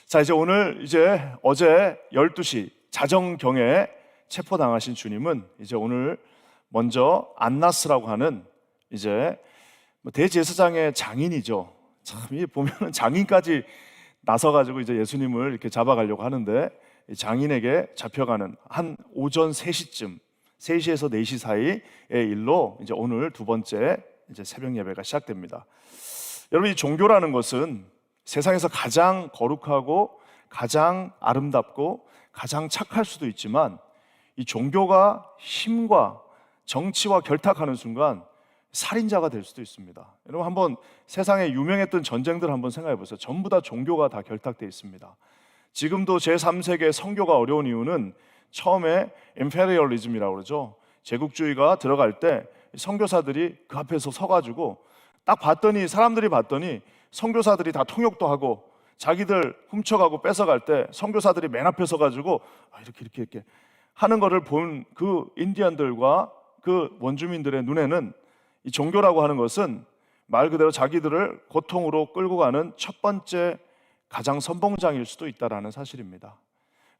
자, 이제 오늘 어제 12시 자정경에 체포당하신 주님은 이제 오늘 먼저 안나스라고 하는 대제사장의 장인이죠. 참, 이 보면은 장인까지 나서가지고 이제 예수님을 이렇게 잡아가려고 하는데, 이 장인에게 잡혀가는 한 오전 3시쯤, 3시에서 4시 사이의 일로 이제 오늘 두 번째 이제 새벽 예배가 시작됩니다. 여러분, 이 종교라는 것은 세상에서 가장 거룩하고 가장 아름답고 가장 착할 수도 있지만, 이 종교가 힘과 정치와 결탁하는 순간 살인자가 될 수도 있습니다. 여러분, 한번 세상에 유명했던 전쟁들 한번 생각해 보세요. 전부 다 종교가 다 결탁되어 있습니다. 지금도 제3세계 선교가 어려운 이유는 처음에 임페리얼리즘이라고 그러죠. 제국주의가 들어갈 때 선교사들이 그 앞에서 서가지고 딱 봤더니, 사람들이 봤더니 선교사들이 다 통역도 하고 자기들 훔쳐가고 뺏어갈 때 선교사들이 맨 앞에 서가지고 이렇게 하는 거를 본 그 인디언들과 그 원주민들의 눈에는 이 종교라고 하는 것은 말 그대로 자기들을 고통으로 끌고 가는 첫 번째 가장 선봉장일 수도 있다라는 사실입니다.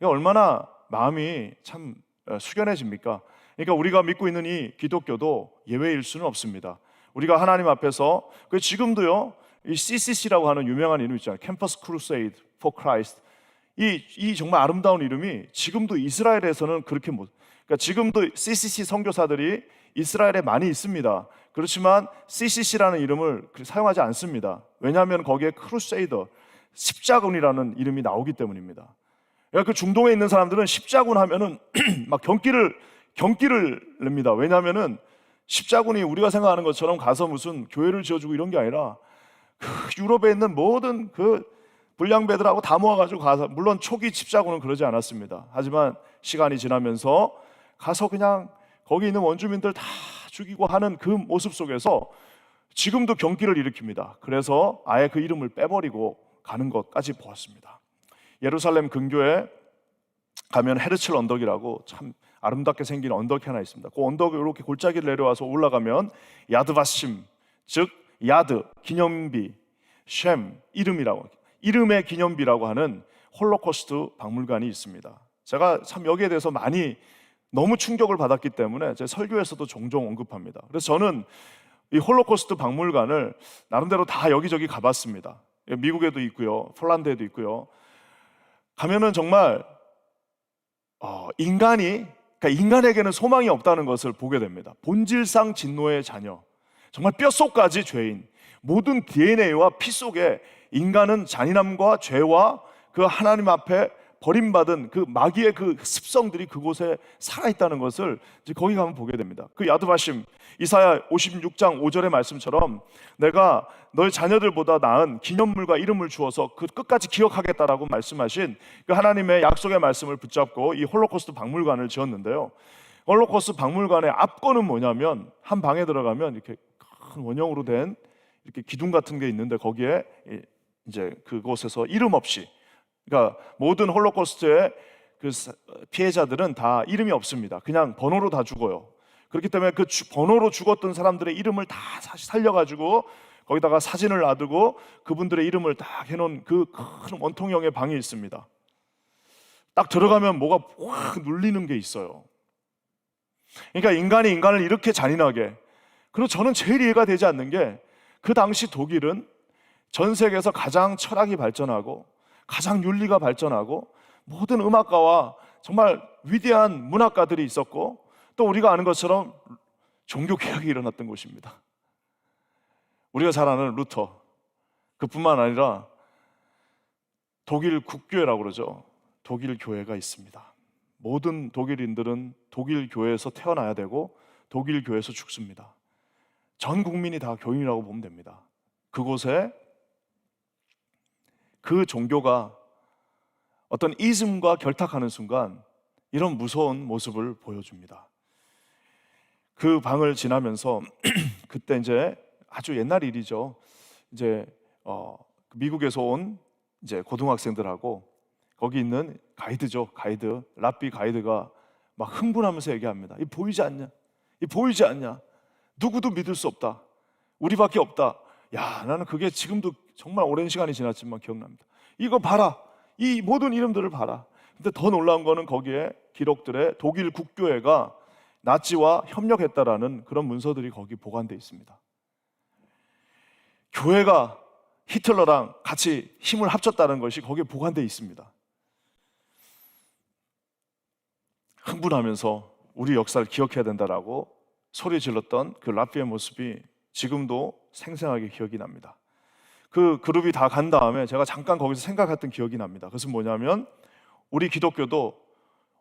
얼마나 마음이 참 숙연해집니까? 그러니까 우리가 믿고 있는 이 기독교도 예외일 수는 없습니다. 우리가 하나님 앞에서 지금도요, 이 CCC라고 하는 유명한 이름 있잖아요. 캠퍼스 크루세이드 for Christ. 이 정말 아름다운 이름이 지금도 이스라엘에서는 그러니까 지금도 CCC 선교사들이 이스라엘에 많이 있습니다. 그렇지만 CCC라는 이름을 사용하지 않습니다. 왜냐하면 거기에 크루세이더, 십자군이라는 이름이 나오기 때문입니다. 그 중동에 있는 사람들은 십자군 하면은 막 경기를 냅니다. 왜냐하면은 십자군이 우리가 생각하는 것처럼 가서 무슨 교회를 지어주고 이런 게 아니라 유럽에 있는 모든 불량배들하고 다 모아가지고 가서, 물론 초기 십자군은 그러지 않았습니다. 하지만 시간이 지나면서 가서 그냥 거기 있는 원주민들 다 죽이고 하는 그 모습 속에서 지금도 경기를 일으킵니다. 그래서 아예 그 이름을 빼버리고 가는 것까지 보았습니다. 예루살렘 근교에 가면 헤르칠 언덕이라고 참 아름답게 생긴 언덕이 하나 있습니다. 그 언덕에 이렇게 골짜기를 내려와서 올라가면 야드바심, 즉 야드, 기념비, 쉔, 이름의 기념비라고 하는 홀로코스트 박물관이 있습니다. 제가 참 여기에 대해서 너무 충격을 받았기 때문에 제 설교에서도 종종 언급합니다. 그래서 저는 이 홀로코스트 박물관을 나름대로 다 여기저기 가봤습니다. 미국에도 있고요, 폴란드에도 있고요. 가면은 정말 인간에게는 소망이 없다는 것을 보게 됩니다. 본질상 진노의 자녀, 정말 뼛속까지 죄인, 모든 DNA와 피 속에 인간은 잔인함과 죄와 그 하나님 앞에 버림받은 그 마귀의 그 습성들이 그곳에 살아있다는 것을 이제 거기 가면 보게 됩니다. 그 야드바심, 이사야 56장 5절의 말씀처럼 내가 너희 자녀들보다 나은 기념물과 이름을 주어서 그 끝까지 기억하겠다라고 말씀하신 그 하나님의 약속의 말씀을 붙잡고 이 홀로코스트 박물관을 지었는데요. 홀로코스트 박물관의 압권은 뭐냐면, 한 방에 들어가면 이렇게 큰 원형으로 된 이렇게 기둥 같은 게 있는데, 거기에 이제 그곳에서 이름 없이, 그러니까 모든 홀로코스트의 그 피해자들은 다 이름이 없습니다. 그냥 번호로 다 죽어요. 그렇기 때문에 그 번호로 죽었던 사람들의 이름을 다 다시 살려가지고 거기다가 사진을 놔두고 그분들의 이름을 딱 해놓은 그 큰 원통형의 방이 있습니다. 딱 들어가면 뭐가 확 눌리는 게 있어요. 그러니까 인간이 인간을 이렇게 잔인하게, 그리고 저는 제일 이해가 되지 않는 게, 그 당시 독일은 전 세계에서 가장 철학이 발전하고 가장 윤리가 발전하고 모든 음악가와 정말 위대한 문학가들이 있었고, 또 우리가 아는 것처럼 종교개혁이 일어났던 곳입니다. 우리가 잘 아는 루터, 그뿐만 아니라 독일 국교회라고 그러죠. 독일 교회가 있습니다. 모든 독일인들은 독일 교회에서 태어나야 되고 독일 교회에서 죽습니다. 전 국민이 다 교인이라고 보면 됩니다. 그곳에 그 종교가 어떤 이즘과 결탁하는 순간 이런 무서운 모습을 보여줍니다. 그 방을 지나면서 그때 이제 아주 옛날 일이죠. 이제 미국에서 온 이제 고등학생들하고 거기 있는 가이드 랍비 가이드가 막 흥분하면서 얘기합니다. 이 보이지 않냐? 이 보이지 않냐? 누구도 믿을 수 없다. 우리밖에 없다. 야, 나는 그게 지금도 정말 오랜 시간이 지났지만 기억납니다. 이거 봐라. 이 모든 이름들을 봐라. 근데 더 놀라운 거는 거기에 기록들에 독일 국교회가 나치와 협력했다라는 그런 문서들이 거기 보관되어 있습니다. 교회가 히틀러랑 같이 힘을 합쳤다는 것이 거기에 보관되어 있습니다. 흥분하면서 우리 역사를 기억해야 된다라고 소리 질렀던 그 라피의 모습이 지금도 생생하게 기억이 납니다. 그 그룹이 다 간 다음에 제가 잠깐 거기서 생각했던 기억이 납니다. 그것은 뭐냐면 우리 기독교도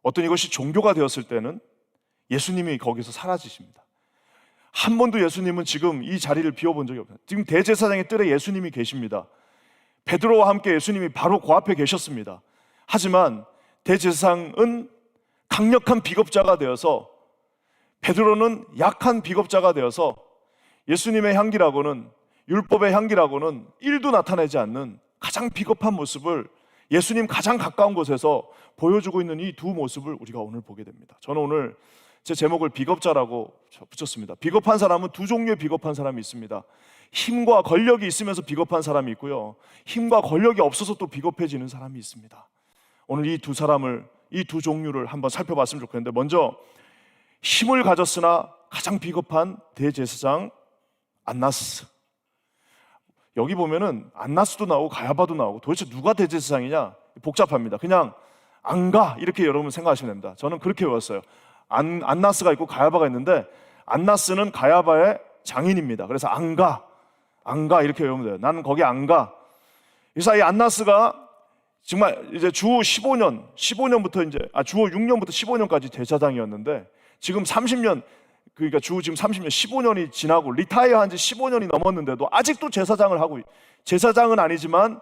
어떤 이것이 종교가 되었을 때는 예수님이 거기서 사라지십니다. 한 번도 예수님은 지금 이 자리를 비워본 적이 없어요. 지금 대제사장의 뜰에 예수님이 계십니다. 베드로와 함께 예수님이 바로 그 앞에 계셨습니다. 하지만 대제사장은 강력한 비겁자가 되어서, 베드로는 약한 비겁자가 되어서 예수님의 향기라고는, 율법의 향기라고는 1도 나타내지 않는 가장 비겁한 모습을 예수님 가장 가까운 곳에서 보여주고 있는 이 두 모습을 우리가 오늘 보게 됩니다. 저는 오늘 제 제목을 비겁자라고 붙였습니다. 비겁한 사람은 두 종류의 비겁한 사람이 있습니다. 힘과 권력이 있으면서 비겁한 사람이 있고요, 힘과 권력이 없어서 또 비겁해지는 사람이 있습니다. 오늘 이 두 종류를 한번 살펴봤으면 좋겠는데, 먼저 힘을 가졌으나 가장 비겁한 대제사장 안나스. 여기 보면은 안나스도 나오고 가야바도 나오고, 도대체 누가 대제사장이냐? 복잡합니다. 그냥 안가 이렇게 여러분 생각하시면 됩니다. 저는 그렇게 외웠어요. 안나스가 있고 가야바가 있는데, 안나스는 가야바의 장인입니다. 그래서 안가 이렇게 외우면 돼요. 나는 거기 안가. 그래서 이 안나스가 정말 이제 주 15년부터 주 6년부터 15년까지 대제사장이었는데, 지금 30년, 그러니까 지금 30년, 15년이 지나고 리타이어한 지 15년이 넘었는데도 아직도 제사장은 아니지만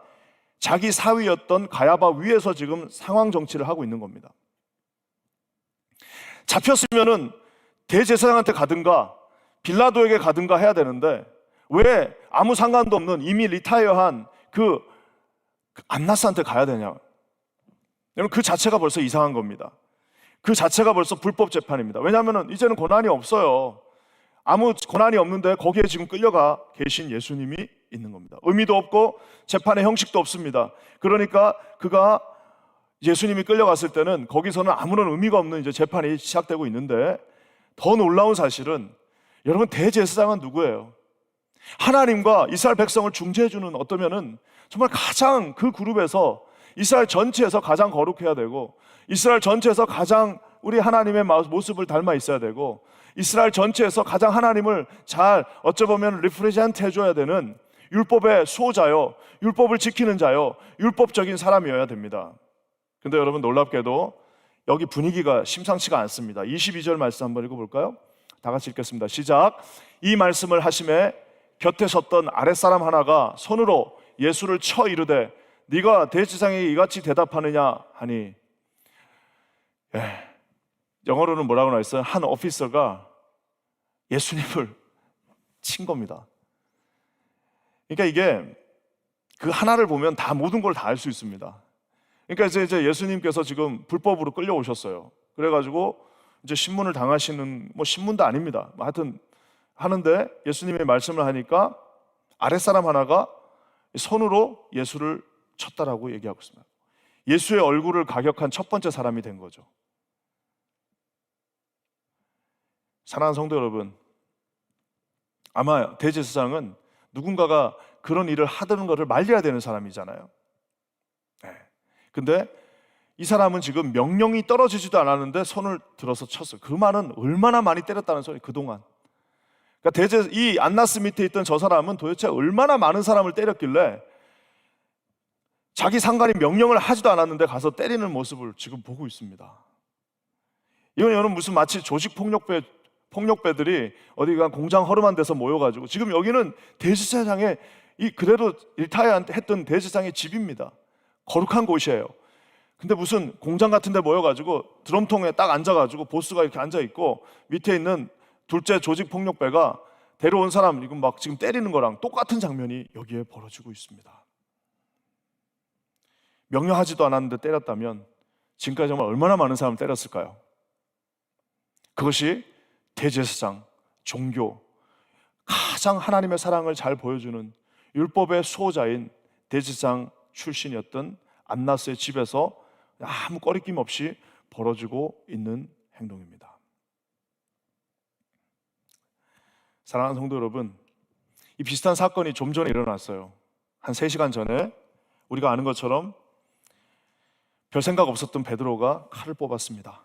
자기 사위였던 가야바 위에서 지금 상황 정치를 하고 있는 겁니다. 잡혔으면은 대제사장한테 가든가 빌라도에게 가든가 해야 되는데, 왜 아무 상관도 없는 이미 리타이어한 그 안나스한테 가야 되냐? 여러분, 그 자체가 벌써 이상한 겁니다. 그 자체가 벌써 불법 재판입니다. 왜냐하면 이제는 권한이 없어요. 아무 권한이 없는데 거기에 지금 끌려가 계신 예수님이 있는 겁니다. 의미도 없고 재판의 형식도 없습니다. 그러니까 그가, 예수님이 끌려갔을 때는 거기서는 아무런 의미가 없는 이제 재판이 시작되고 있는데, 더 놀라운 사실은 여러분, 대제사장은 누구예요? 하나님과 이스라엘 백성을 중재해주는, 어떠면은 정말 가장 그 그룹에서 이스라엘 전체에서 가장 거룩해야 되고, 이스라엘 전체에서 가장 우리 하나님의 모습을 닮아 있어야 되고, 이스라엘 전체에서 가장 하나님을 잘 어쩌보면 리프레젠트 해줘야 되는 율법의 수호자요, 율법을 지키는 자요, 율법적인 사람이어야 됩니다. 근데 여러분, 놀랍게도 여기 분위기가 심상치가 않습니다. 22절 말씀 한번 읽어볼까요? 다 같이 읽겠습니다. 시작. 이 말씀을 하심에 곁에 섰던 아랫사람 하나가 손으로 예수를 쳐 이르되, 네가 대제사장에게 이같이 대답하느냐 하니, 영어로는 뭐라고 나와있어요? 한 오피서가 예수님을 친 겁니다. 그러니까 이게 그 하나를 보면 다 모든 걸 다 알 수 있습니다. 그러니까 이제 예수님께서 지금 불법으로 끌려오셨어요. 그래가지고 이제 신문을 당하시는, 신문도 아닙니다. 하여튼 하는데, 예수님의 말씀을 하니까 아랫사람 하나가 손으로 예수를 쳤다라고 얘기하고 있습니다. 예수의 얼굴을 가격한 첫 번째 사람이 된 거죠. 사랑하는 성도 여러분, 아마 대제사장은 누군가가 그런 일을 하던 것을 말려야 되는 사람이잖아요. 근데 이 사람은 지금 명령이 떨어지지도 않았는데 손을 들어서 쳤어요. 그 말은 얼마나 많이 때렸다는 소리, 그동안. 그러니까 이 안나스 밑에 있던 저 사람은 도대체 얼마나 많은 사람을 때렸길래 자기 상관이 명령을 하지도 않았는데 가서 때리는 모습을 지금 보고 있습니다. 이건 여러분, 무슨 마치 조직 폭력배들이 어디가 공장 허름한 데서 모여가지고, 지금 여기는 대제사장의, 그대로 리타이어 했던 대제사장의 집입니다. 거룩한 곳이에요. 근데 무슨 공장 같은 데 모여가지고 드럼통에 딱 앉아가지고 보스가 이렇게 앉아있고, 밑에 있는 둘째 조직 폭력배가 데려온 사람 이거 막 지금 때리는 거랑 똑같은 장면이 여기에 벌어지고 있습니다. 명령하지도 않았는데 때렸다면 지금까지 정말 얼마나 많은 사람을 때렸을까요? 그것이 대제사장, 종교, 가장 하나님의 사랑을 잘 보여주는 율법의 수호자인 대제사장 출신이었던 안나스의 집에서 아무 꺼리낌 없이 벌어지고 있는 행동입니다. 사랑하는 성도 여러분, 이 비슷한 사건이 좀 전에 일어났어요. 한 3시간 전에 우리가 아는 것처럼 별 생각 없었던 베드로가 칼을 뽑았습니다.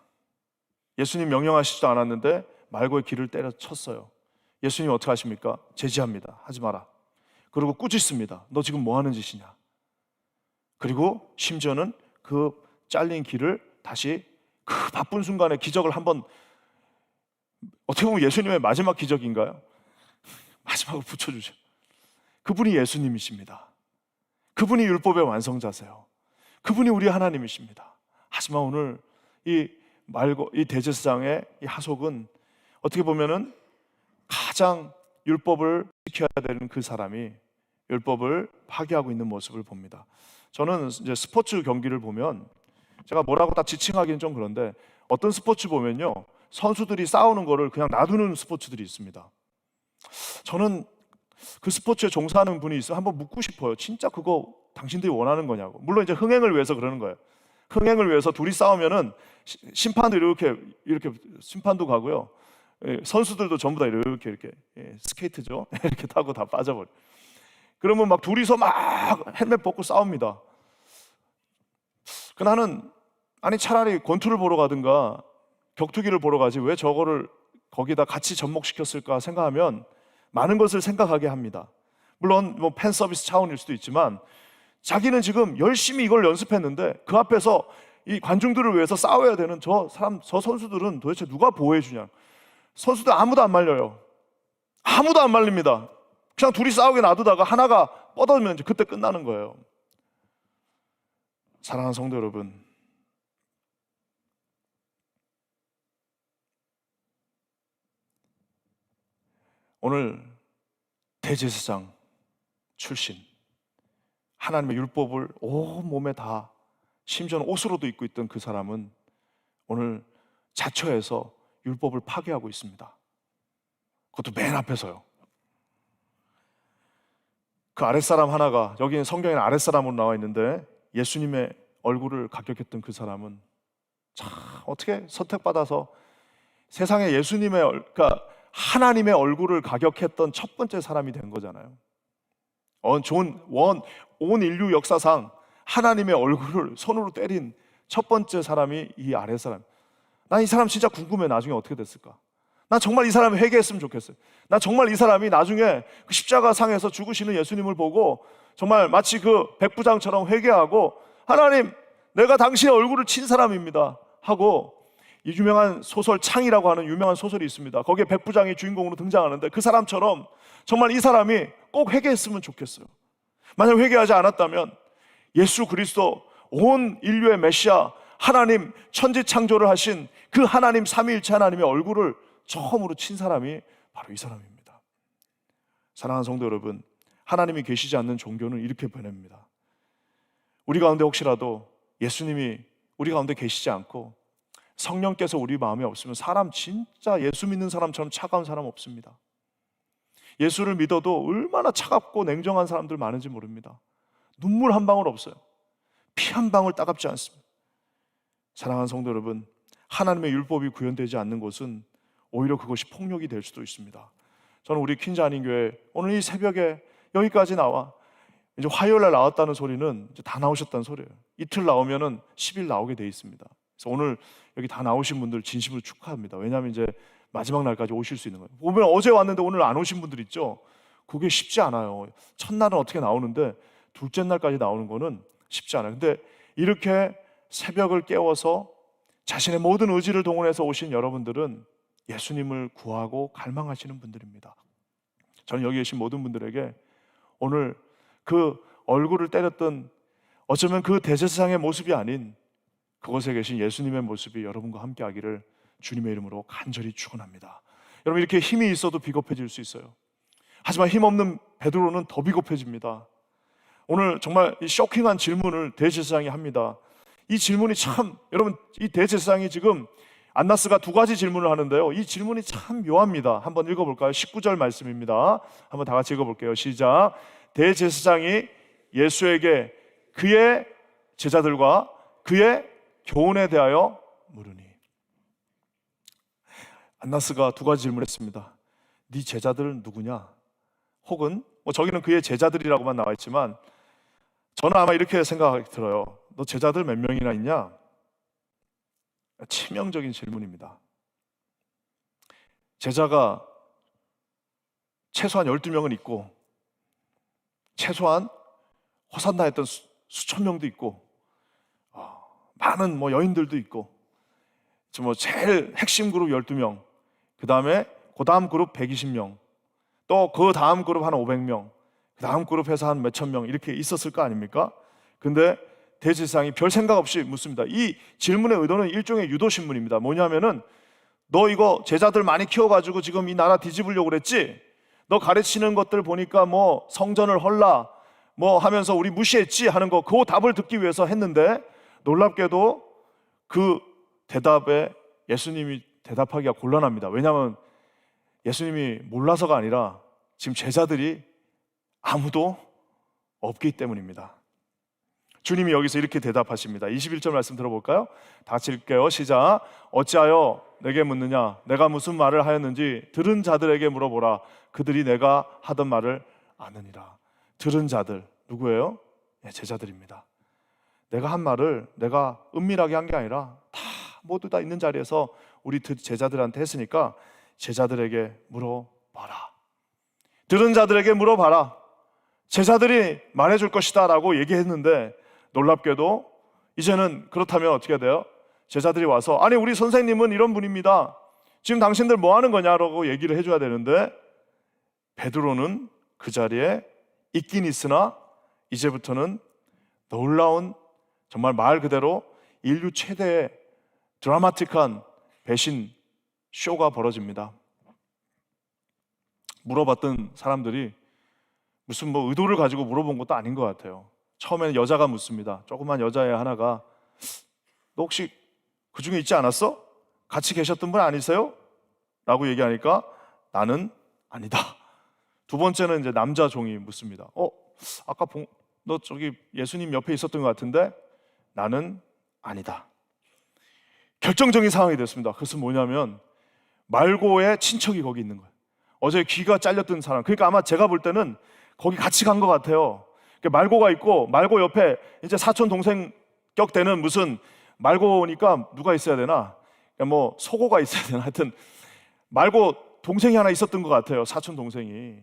예수님 명령하시지도 않았는데 말고의 길을 때려쳤어요. 예수님 어떻게 하십니까? 제지합니다. 하지 마라. 그리고 꾸짖습니다. 너 지금 뭐 하는 짓이냐? 그리고 심지어는 그 잘린 길을 다시 그 바쁜 순간에 기적을 한번, 어떻게 보면 예수님의 마지막 기적인가요? 마지막으로 붙여주죠. 그분이 예수님이십니다. 그분이 율법의 완성자세요. 그분이 우리 하나님이십니다. 하지만 오늘 이 대제사장의 이 하속은 어떻게 보면은 가장 율법을 지켜야 되는 그 사람이 율법을 파괴하고 있는 모습을 봅니다. 저는 이제 스포츠 경기를 보면, 제가 뭐라고 딱 지칭하기는 좀 그런데, 어떤 스포츠 보면요, 선수들이 싸우는 거를 그냥 놔두는 스포츠들이 있습니다. 저는 그 스포츠에 종사하는 분이 있으면 한번 묻고 싶어요. 진짜 그거 당신들이 원하는 거냐고. 물론 이제 흥행을 위해서 그러는 거예요. 흥행을 위해서 둘이 싸우면은 심판도 이렇게 심판도 가고요. 선수들도 전부 다 이렇게 스케이트죠. 이렇게 타고 다 빠져버려. 그러면 막 둘이서 막 헬멧 벗고 싸웁니다. 그 나는 아니 차라리 권투를 보러 가든가 격투기를 보러 가지 왜 저거를 거기다 같이 접목시켰을까 생각하면 많은 것을 생각하게 합니다. 물론 뭐 팬 서비스 차원일 수도 있지만 자기는 지금 열심히 이걸 연습했는데 그 앞에서 이 관중들을 위해서 싸워야 되는 저 선수들은 도대체 누가 보호해 주냐? 선수들 아무도 안 말려요. 아무도 안 말립니다. 그냥 둘이 싸우게 놔두다가 하나가 뻗어지면 이제 그때 끝나는 거예요. 사랑하는 성도 여러분, 오늘 대제사장 출신, 하나님의 율법을 온 몸에 다, 심지어는 옷으로도 입고 있던 그 사람은 오늘 자처해서 율법을 파괴하고 있습니다. 그것도 맨 앞에서요. 그 아랫사람 하나가, 여기는 성경에는 아랫사람으로 나와 있는데 예수님의 얼굴을 가격했던 그 사람은 참 어떻게 선택받아서 세상에 예수님의, 그러니까 하나님의 얼굴을 가격했던 첫 번째 사람이 된 거잖아요. 온 인류 역사상 하나님의 얼굴을 손으로 때린 첫 번째 사람이 이 아랫사람. 난 이 사람 진짜 궁금해. 나중에 어떻게 됐을까? 난 정말 이 사람이 회개했으면 좋겠어요. 난 정말 이 사람이 나중에 그 십자가 상에서 죽으시는 예수님을 보고 정말 마치 그 백부장처럼 회개하고, 하나님, 내가 당신의 얼굴을 친 사람입니다 하고, 이 유명한 소설 창이라고 하는 유명한 소설이 있습니다. 거기에 백부장이 주인공으로 등장하는데 그 사람처럼 정말 이 사람이 꼭 회개했으면 좋겠어요. 만약 회개하지 않았다면 예수 그리스도, 온 인류의 메시아, 하나님 천지창조를 하신 그 하나님 삼위일체 하나님의 얼굴을 처음으로 친 사람이 바로 이 사람입니다. 사랑하는 성도 여러분, 하나님이 계시지 않는 종교는 이렇게 변합니다. 우리 가운데 혹시라도 예수님이 우리 가운데 계시지 않고 성령께서 우리 마음에 없으면 사람 진짜 예수 믿는 사람처럼 차가운 사람 없습니다. 예수를 믿어도 얼마나 차갑고 냉정한 사람들 많은지 모릅니다. 눈물 한 방울 없어요. 피 한 방울 따갑지 않습니다. 사랑하는 성도 여러분, 하나님의 율법이 구현되지 않는 곳은 오히려 그것이 폭력이 될 수도 있습니다. 저는 우리 퀸즈 한인교회 오늘 이 새벽에 여기까지 나와, 이제 화요일 날 나왔다는 소리는 이제 다 나오셨다는 소리예요. 이틀 나오면은 10일 나오게 돼 있습니다. 그래서 오늘 여기 다 나오신 분들 진심으로 축하합니다. 왜냐하면 이제 마지막 날까지 오실 수 있는 거예요. 보면 어제 왔는데 오늘 안 오신 분들 있죠? 그게 쉽지 않아요. 첫날은 어떻게 나오는데 둘째 날까지 나오는 거는 쉽지 않아요. 근데 이렇게 새벽을 깨워서 자신의 모든 의지를 동원해서 오신 여러분들은 예수님을 구하고 갈망하시는 분들입니다. 저는 여기 계신 모든 분들에게 오늘 그 얼굴을 때렸던, 어쩌면 그 대제사장의 모습이 아닌 그곳에 계신 예수님의 모습이 여러분과 함께 하기를 주님의 이름으로 간절히 축원합니다. 여러분, 이렇게 힘이 있어도 비겁해질 수 있어요. 하지만 힘없는 베드로는 더 비겁해집니다. 오늘 정말 이 쇼킹한 질문을 대제사장이 합니다. 이 질문이 참, 여러분, 이 대제사장이 지금 안나스가 2가지 질문을 하는데요, 이 질문이 참 묘합니다. 한번 읽어볼까요? 19절 말씀입니다. 한번 다 같이 읽어볼게요. 시작. 대제사장이 예수에게 그의 제자들과 그의 교훈에 대하여 물으니. 안나스가 두 가지 질문했습니다. 네 제자들은 누구냐? 혹은 저기는 그의 제자들이라고만 나와 있지만 저는 아마 이렇게 생각이 들어요. 너 제자들 몇 명이나 있냐? 치명적인 질문입니다. 제자가 최소한 12명은 있고 최소한 호산나 했던 수천 명도 있고 많은 여인들도 있고 제일 핵심 그룹 12명, 그 다음에 그 다음 그룹 120명, 또 그 다음 그룹 한 500명, 그 다음 그룹 해서 한 몇천 명 이렇게 있었을 거 아닙니까? 근데 대제사장이 별 생각 없이 묻습니다. 이 질문의 의도는 일종의 유도신문입니다. 뭐냐면은 너 이거 제자들 많이 키워가지고 지금 이 나라 뒤집으려고 그랬지? 너 가르치는 것들 보니까 성전을 헐라 하면서 우리 무시했지? 하는 그 답을 듣기 위해서 했는데 놀랍게도 그 대답에 예수님이 대답하기가 곤란합니다. 왜냐하면 예수님이 몰라서가 아니라 지금 제자들이 아무도 없기 때문입니다. 주님이 여기서 이렇게 대답하십니다. 21절 말씀 들어볼까요? 다 같이 읽게요. 시작. 어찌하여 내게 묻느냐? 내가 무슨 말을 하였는지 들은 자들에게 물어보라. 그들이 내가 하던 말을 아느니라. 들은 자들 누구예요? 제자들입니다. 내가 한 말을 내가 은밀하게 한 게 아니라 모두 다 있는 자리에서 우리 제자들한테 했으니까 제자들에게 물어봐라. 들은 자들에게 물어봐라. 제자들이 말해줄 것이다 라고 얘기했는데 놀랍게도 이제는 그렇다면 어떻게 돼요? 제자들이 와서 아니 우리 선생님은 이런 분입니다. 지금 당신들 뭐 하는 거냐라고 얘기를 해줘야 되는데 베드로는 그 자리에 있긴 있으나 이제부터는 놀라운 정말 말 그대로 인류 최대의 드라마틱한 배신 쇼가 벌어집니다. 물어봤던 사람들이 무슨 의도를 가지고 물어본 것도 아닌 것 같아요. 처음에는 여자가 묻습니다. 조그만 여자애 하나가 너 혹시 그 중에 있지 않았어? 같이 계셨던 분 아니세요? 라고 얘기하니까 나는 아니다. 두 번째는 이제 남자 종이 묻습니다. 아까 너 저기 예수님 옆에 있었던 것 같은데 나는 아니다. 결정적인 상황이 됐습니다. 그것은 뭐냐면 말고의 친척이 거기 있는 거예요. 어제 귀가 잘렸던 사람. 그러니까 아마 제가 볼 때는 거기 같이 간 것 같아요. 말고가 있고 말고 옆에 이제 사촌 동생 격 되는 무슨 말고니까 누가 있어야 되나? 소고가 있어야 되나? 하여튼 말고 동생이 하나 있었던 것 같아요. 사촌 동생이.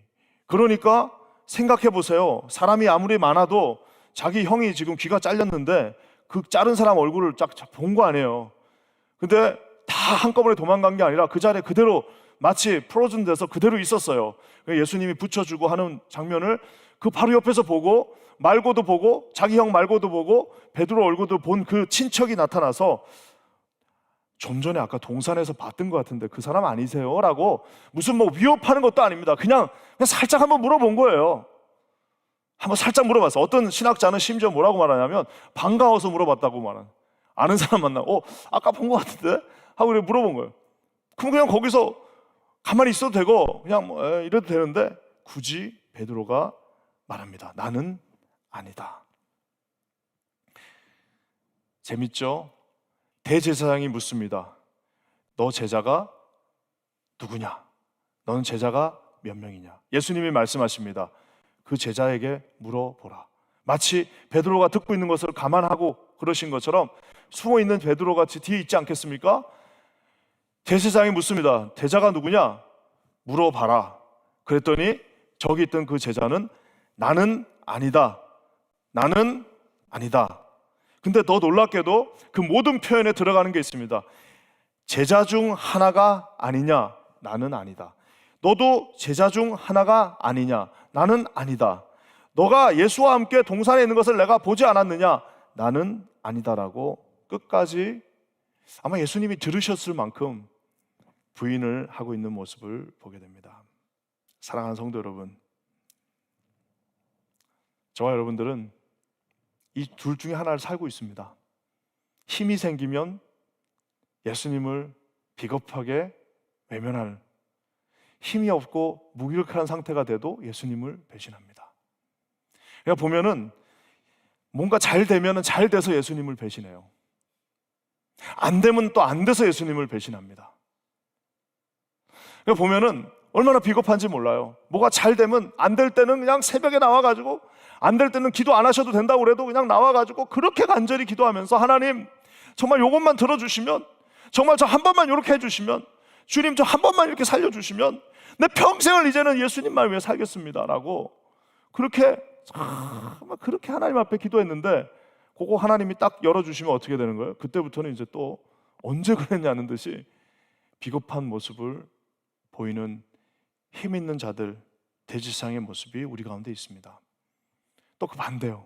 그러니까 생각해 보세요. 사람이 아무리 많아도 자기 형이 지금 귀가 잘렸는데 그 자른 사람 얼굴을 쫙 본 거 아니에요. 근데 다 한꺼번에 도망간 게 아니라 그 자리에 그대로 마치 프로즌 돼서 그대로 있었어요. 예수님이 붙여주고 하는 장면을 그 바로 옆에서 보고 말고도 보고 자기 형 말고도 보고 베드로 얼굴도 본 그 친척이 나타나서 좀 전에 아까 동산에서 봤던 것 같은데 그 사람 아니세요? 라고 무슨 위협하는 것도 아닙니다. 그냥 살짝 한번 물어본 거예요. 한번 살짝 물어봤어. 어떤 신학자는 심지어 뭐라고 말하냐면 반가워서 물어봤다고 말하는. 아는 사람 만나고 아까 본 것 같은데? 하고 물어본 거예요. 그럼 그냥 거기서 가만히 있어도 되고 그냥 이래도 되는데 굳이 베드로가 말합니다. 나는 아니다. 재밌죠? 대제사장이 묻습니다. 너 제자가 누구냐? 너는 제자가 몇 명이냐? 예수님이 말씀하십니다. 그 제자에게 물어보라. 마치 베드로가 듣고 있는 것을 감안하고 그러신 것처럼 숨어있는 베드로 같이 뒤에 있지 않겠습니까? 대제사장이 묻습니다. 제자가 누구냐? 물어봐라. 그랬더니 저기 있던 그 제자는 나는 아니다. 나는 아니다. 근데 더 놀랍게도 그 모든 표현에 들어가는 게 있습니다. 제자 중 하나가 아니냐? 나는 아니다. 너도 제자 중 하나가 아니냐? 나는 아니다. 너가 예수와 함께 동산에 있는 것을 내가 보지 않았느냐? 나는 아니다라고 끝까지 아마 예수님이 들으셨을 만큼 부인을 하고 있는 모습을 보게 됩니다. 사랑하는 성도 여러분, 저와 여러분들은 이 둘 중에 하나를 살고 있습니다. 힘이 생기면 예수님을 비겁하게 외면하는, 힘이 없고 무기력한 상태가 돼도 예수님을 배신합니다. 그러니까 보면은 뭔가 잘 되면 잘 돼서 예수님을 배신해요. 안 되면 또 안 돼서 예수님을 배신합니다. 보면은 얼마나 비겁한지 몰라요. 뭐가 잘 되면 안 될 때는 그냥 새벽에 나와가지고, 안 될 때는 기도 안 하셔도 된다고 그래도 그냥 나와가지고 그렇게 간절히 기도하면서, 하나님 정말 요것만 들어주시면, 정말 저 한 번만 이렇게 해주시면, 주님 저 한 번만 이렇게 살려주시면 내 평생을 이제는 예수님만 위해 살겠습니다 라고 그렇게 하나님 앞에 기도했는데, 그거 하나님이 딱 열어주시면 어떻게 되는 거예요? 그때부터는 이제 또 언제 그랬냐는 듯이 비겁한 모습을 보이는 힘 있는 자들, 대지상의 모습이 우리 가운데 있습니다. 또 그 반대요.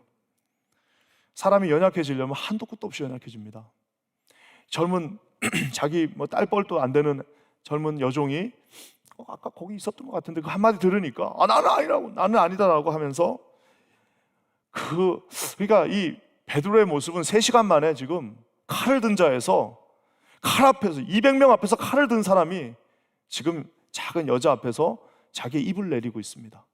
사람이 연약해지려면 한도 끝도 없이 연약해집니다. 젊은 자기 딸 뻘도 안 되는 젊은 여종이 아까 거기 있었던 것 같은데 그 한마디 들으니까 나는 아니라고, 나는 아니다라고 하면서 그러니까 이 베드로의 모습은 3시간 만에 지금 칼을 든 자에서, 칼 앞에서 200명 앞에서 칼을 든 사람이 지금 작은 여자 앞에서 자기의 입을 내리고 있습니다.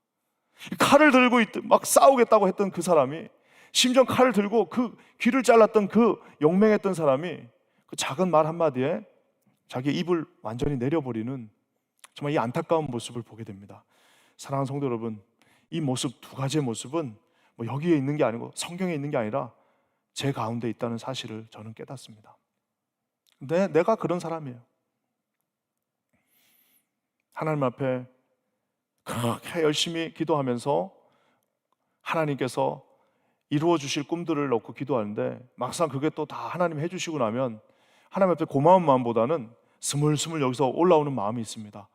칼을 들고 막 싸우겠다고 했던 그 사람이, 심지어 칼을 들고 그 귀를 잘랐던 그 용맹했던 사람이 그 작은 말 한마디에 자기의 입을 완전히 내려버리는, 정말 이 안타까운 모습을 보게 됩니다. 사랑하는 성도 여러분, 이 모습, 두 가지의 모습은 뭐 여기에 있는 게 아니고 성경에 있는 게 아니라 제 가운데 있다는 사실을 저는 깨닫습니다. 근데 내가 그런 사람이에요. 하나님 앞에 그렇게 열심히 기도하면서 하나님께서 이루어 주실 꿈들을 놓고 기도하는데, 막상 그게 또 다 하나님이 해주시고 나면 하나님 앞에 고마운 마음보다는 스물스물 여기서 올라오는 마음이 있습니다.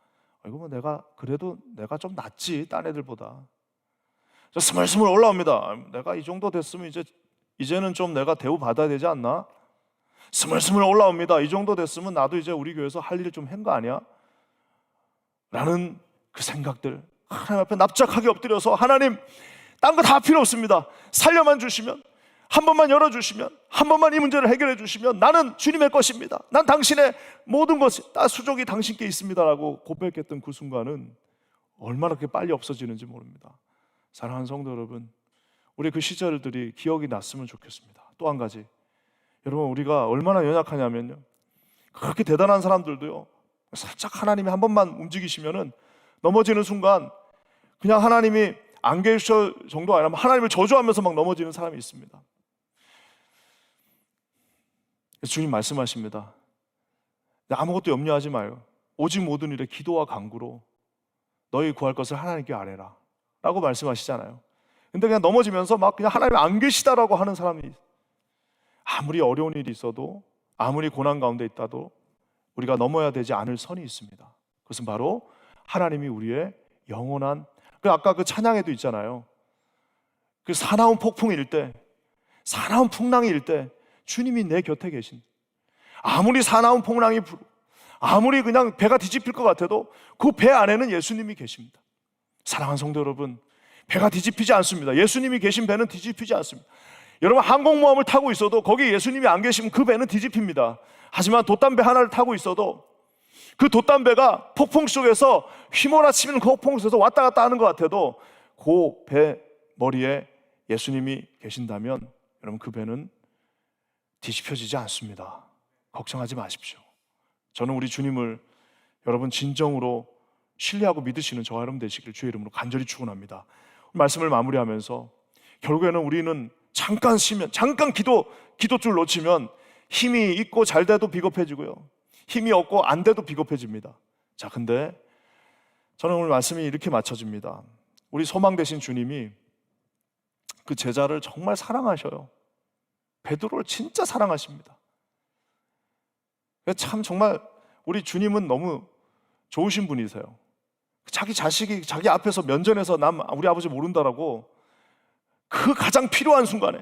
이거 뭐 그래도 내가 좀 낫지 딴 애들보다. 저 스물스물 올라옵니다. 내가 이 정도 됐으면 이제는 좀 내가 대우 받아야 되지 않나? 스물스물 올라옵니다. 이 정도 됐으면 나도 이제 우리 교회에서 할 일을 좀 한 거 아니야? 라는 그 생각들, 하나님 앞에 납작하게 엎드려서, 하나님 딴 거 다 필요 없습니다. 살려만 주시면, 한 번만 열어주시면, 한 번만 이 문제를 해결해 주시면 나는 주님의 것입니다. 난 당신의 모든 것이 다 수족이 당신께 있습니다라고 고백했던 그 순간은 얼마나 그렇게 빨리 없어지는지 모릅니다. 사랑하는 성도 여러분, 우리 그 시절들이 기억이 났으면 좋겠습니다. 또 한 가지, 여러분 우리가 얼마나 연약하냐면요, 그렇게 대단한 사람들도요, 살짝 하나님이 한 번만 움직이시면은 넘어지는 순간 그냥 하나님이 안 계셔 정도 아니라 하나님을 저주하면서 막 넘어지는 사람이 있습니다. 주님 말씀하십니다. 아무것도 염려하지 마요. 오직 모든 일에 기도와 간구로 너희 구할 것을 하나님께 아뢰라 라고 말씀하시잖아요. 근데 그냥 넘어지면서 막 그냥 하나님 안 계시다라고 하는 사람이, 아무리 어려운 일이 있어도, 아무리 고난 가운데 있다도 우리가 넘어야 되지 않을 선이 있습니다. 그것은 바로 하나님이 우리의 영원한, 아까 그 찬양에도 있잖아요. 그 사나운 폭풍일 때, 사나운 풍랑이 일 때 주님이 내 곁에 계신, 아무리 사나운 풍랑이 불고 아무리 그냥 배가 뒤집힐 것 같아도 그 배 안에는 예수님이 계십니다. 사랑하는 성도 여러분, 배가 뒤집히지 않습니다. 예수님이 계신 배는 뒤집히지 않습니다. 여러분 항공모함을 타고 있어도 거기 예수님이 안 계시면 그 배는 뒤집힙니다. 하지만 돛담배 하나를 타고 있어도 그 돛담배가 폭풍 속에서 휘몰아치면 그 폭풍 속에서 왔다 갔다 하는 것 같아도 그 배 머리에 예수님이 계신다면 여러분 그 배는 뒤집혀지지 않습니다. 걱정하지 마십시오. 저는 우리 주님을 여러분 진정으로 신뢰하고 믿으시는 저와 여러분 되시길 주의 이름으로 간절히 축원합니다. 말씀을 마무리하면서 결국에는 우리는 잠깐 쉬면, 잠깐 기도줄 놓치면 힘이 있고 잘 돼도 비겁해지고요, 힘이 없고 안 돼도 비겁해집니다. 자, 근데 저는 오늘 말씀이 이렇게 맞춰집니다. 우리 소망 되신 주님이 그 제자를 정말 사랑하셔요. 베드로를 진짜 사랑하십니다. 참 정말 우리 주님은 너무 좋으신 분이세요. 자기 자식이 자기 앞에서 면전에서 우리 아버지 모른다라고 그 가장 필요한 순간에,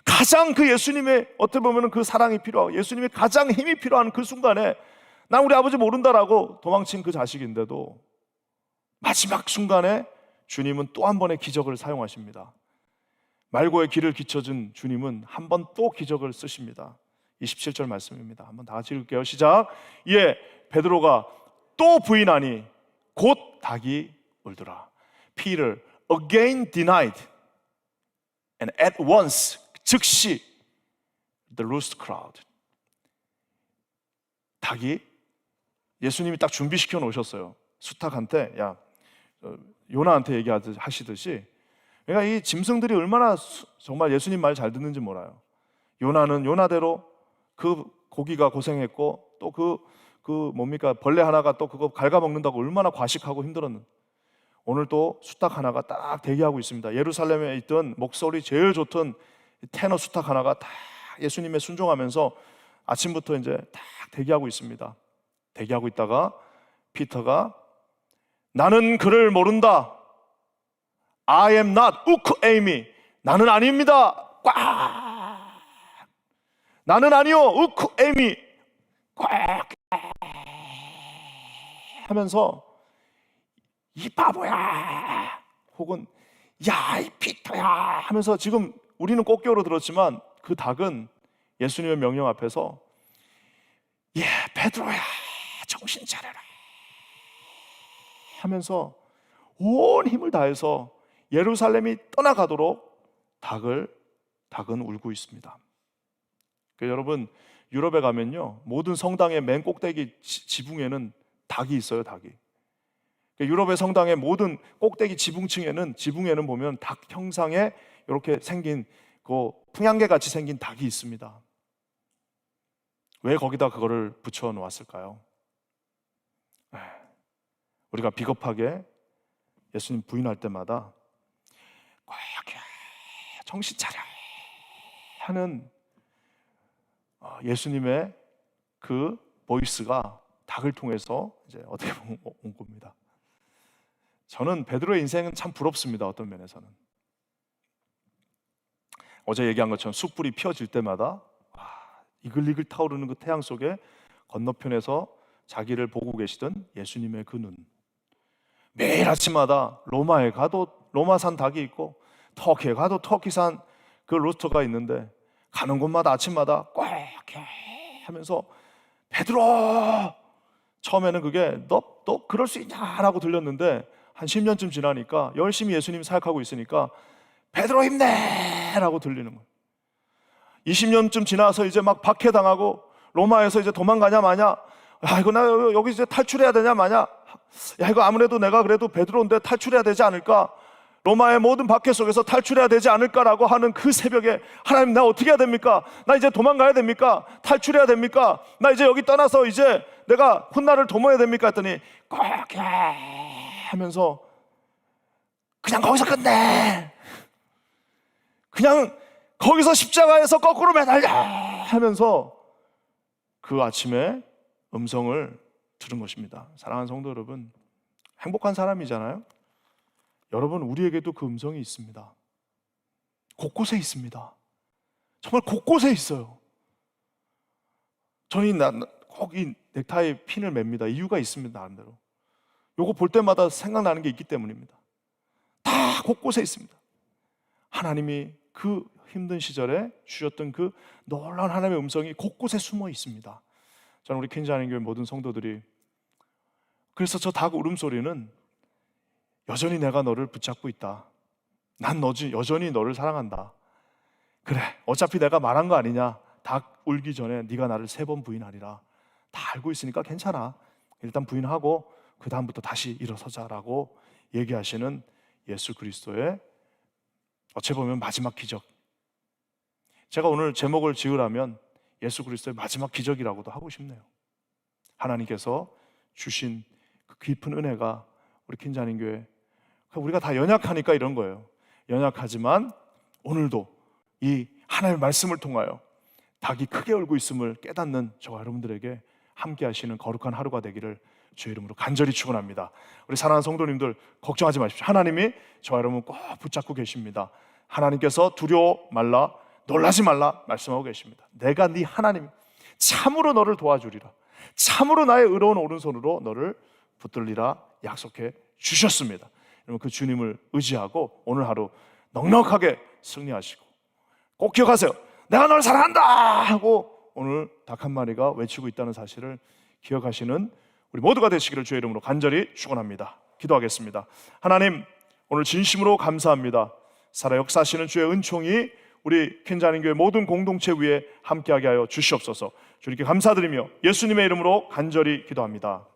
가장 그 예수님의 어떻게 보면 그 사랑이 필요하고 예수님의 가장 힘이 필요한 그 순간에 난 우리 아버지 모른다라고 도망친 그 자식인데도 마지막 순간에 주님은 또 한 번의 기적을 사용하십니다. 말고의 길을 비춰준 주님은 한 번 또 기적을 쓰십니다. 27절 말씀입니다. 한번 다 같이 읽을게요. 시작. 예, 베드로가 또 부인하니 곧 닭이 울더라. Peter again denied And at once, 즉시 the rooster crowed. 닭이 예수님이 딱 준비시켜 놓으셨어요. 수탉한테, 야, 요나한테 얘기하시듯이. 그러니까 이 짐승들이 얼마나 정말 예수님 말 잘 듣는지 몰라요. 요나는 요나대로 그 고기가 고생했고, 또 뭡니까, 벌레 하나가 또 그거 갉아먹는다고 얼마나 과식하고 힘들었는데, 오늘 또 수탉 하나가 딱 대기하고 있습니다. 예루살렘에 있던 목소리 제일 좋던 테너 수탉 하나가 딱 예수님에 순종하면서 아침부터 이제 딱 대기하고 있습니다. 대기하고 있다가 피터가 나는 그를 모른다. I am not 우크 에이미. 나는 아닙니다. 꽉. 나는 아니요. 우크 에이미. 꽉. 하면서 이 바보야. 혹은 야, 이 피터야. 하면서 지금 우리는 꽃게로 들었지만 그 닭은 예수님의 명령 앞에서 예, 베드로야. 정신 차려라. 하면서 온 힘을 다해서 예루살렘이 떠나가도록 닭은 울고 있습니다. 여러분, 유럽에 가면요, 모든 성당의 맨 꼭대기 지붕에는 닭이 있어요. 닭이. 유럽의 성당의 모든 꼭대기 지붕에는 보면 닭 형상의 이렇게 생긴 그 풍향계 같이 생긴 닭이 있습니다. 왜 거기다 그거를 붙여 놓았을까요? 우리가 비겁하게 예수님 부인할 때마다 꼭 정신 차려 하는 예수님의 그 보이스가 닭을 통해서 이제 어떻게 보면 온 겁니다. 저는 베드로의 인생은 참 부럽습니다. 어떤 면에서는 어제 얘기한 것처럼 숯불이 피어질 때마다 이글이글 타오르는 그 태양 속에 건너편에서 자기를 보고 계시던 예수님의 그 눈, 매일 아침마다 로마에 가도 로마산 닭이 있고 터키에 가도 터키산 그 로스터가 있는데 가는 곳마다 아침마다 꽉 하면서 베드로, 처음에는 그게 너 그럴 수 있냐라고 들렸는데 한 10년쯤 지나니까 열심히 예수님 사역하고 있으니까 베드로 힘내라고 들리는 거예요. 20년쯤 지나서 이제 막 박해당하고 로마에서 이제 도망가냐 마냐, 야 이거 나 여기 이제 탈출해야 되냐 마냐, 야 이거 아무래도 내가 그래도 베드로인데 탈출해야 되지 않을까, 로마의 모든 박해 속에서 탈출해야 되지 않을까라고 하는 그 새벽에 하나님 나 어떻게 해야 됩니까? 나 이제 도망가야 됩니까? 탈출해야 됩니까? 나 이제 여기 떠나서 이제 내가 훗날을 도모해야 됩니까? 했더니 꼭 하면서 그냥 거기서 끝내, 그냥 거기서 십자가에서 거꾸로 매달려 하면서 그 아침에 음성을 들은 것입니다. 사랑하는 성도 여러분, 행복한 사람이잖아요. 여러분, 우리에게도 그 음성이 있습니다. 곳곳에 있습니다. 정말 곳곳에 있어요. 저는 꼭 이 넥타이 핀을 맵니다. 이유가 있습니다. 나름대로. 요거 볼 때마다 생각나는 게 있기 때문입니다. 다 곳곳에 있습니다. 하나님이 그 힘든 시절에 주셨던 그 놀라운 하나님의 음성이 곳곳에 숨어 있습니다. 저는 우리 퀸즈 한인교회 모든 성도들이, 그래서 저 닭 울음소리는 여전히 내가 너를 붙잡고 있다. 난 여전히 너를 사랑한다. 그래, 어차피 내가 말한 거 아니냐. 닭 울기 전에 네가 나를 3번 부인하리라. 다 알고 있으니까 괜찮아. 일단 부인하고 그 다음부터 다시 일어서자라고 얘기하시는 예수 그리스도의 어찌 보면 마지막 기적. 제가 오늘 제목을 지으라면 예수 그리스도의 마지막 기적이라고도 하고 싶네요. 하나님께서 주신 그 깊은 은혜가 우리 퀸즈 한인교회, 우리가 다 연약하니까 이런 거예요. 연약하지만 오늘도 이 하나님의 말씀을 통하여 닭이 크게 울고 있음을 깨닫는 저와 여러분들에게 함께 하시는 거룩한 하루가 되기를 주의 이름으로 간절히 축원합니다. 우리 사랑하는 성도님들, 걱정하지 마십시오. 하나님이 저와 여러분 꼭 붙잡고 계십니다. 하나님께서 두려워 말라, 놀라지 말라 말씀하고 계십니다. 내가 네 하나님, 참으로 너를 도와주리라. 참으로 나의 의로운 오른손으로 너를 붙들리라 약속해 주셨습니다. 여러분, 그 주님을 의지하고 오늘 하루 넉넉하게 승리하시고, 꼭 기억하세요. 내가 너를 사랑한다 하고 오늘 닭 한 마리가 외치고 있다는 사실을 기억하시는 우리 모두가 되시기를 주의 이름으로 간절히 축원합니다. 기도하겠습니다. 하나님, 오늘 진심으로 감사합니다. 살아 역사하시는 주의 은총이 우리 켄자는교회 모든 공동체 위에 함께하게 하여 주시옵소서. 주님께 감사드리며 예수님의 이름으로 간절히 기도합니다.